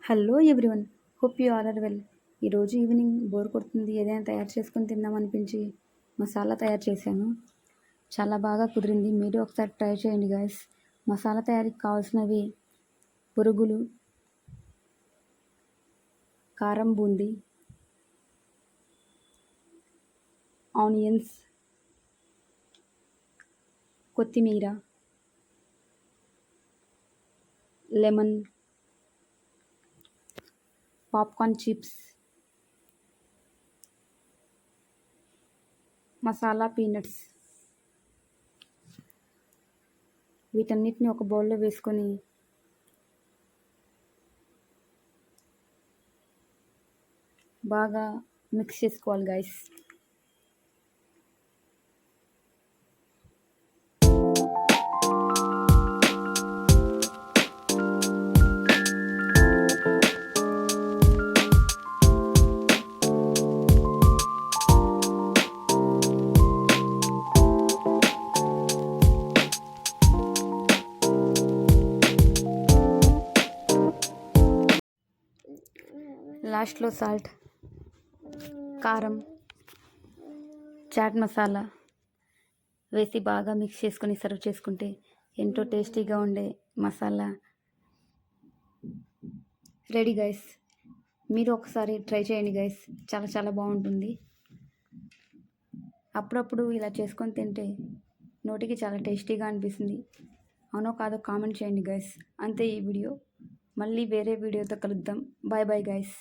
Hello everyone, hope you all are well. ఈరోజు evening bore కొడుతుంది, ఏదైనా తయారు చేసుకొని తిందామనిపించి మసాలా తయారు చేశాను. చాలా బాగా కుదిరింది. మీరు ఒకసారి ట్రై చేయండి గైస్. మసాలా తయారీకి కావాల్సినవి పురుగులు, కారం బూందీ, ఆనియన్స్, కొత్తిమీర, lemon, popcorn chips, masala peanuts. వీటన్నిటిని ఒక బౌల్లో వేసుకొని బాగా మిక్స్ చేసుకోవాలి గైస్. లాస్ట్లో సాల్ట్, కారం, చాట్ మసాలా వేసి బాగా మిక్స్ చేసుకొని సర్వ్ చేసుకుంటే ఎంతో టేస్టీగా ఉండే మసాలా రెడీ గైస్. మీరు ఒకసారి ట్రై చేయండి గైస్, చాలా చాలా బాగుంటుంది. అప్పుడప్పుడు ఇలా చేసుకొని తింటే నోటికి చాలా టేస్టీగా అనిపిస్తుంది. అవునో కాదో కామెంట్ చేయండి గైస్. అంతే ఈ వీడియో. మళ్ళీ వేరే వీడియోతో కలుద్దాం. Bye bye guys.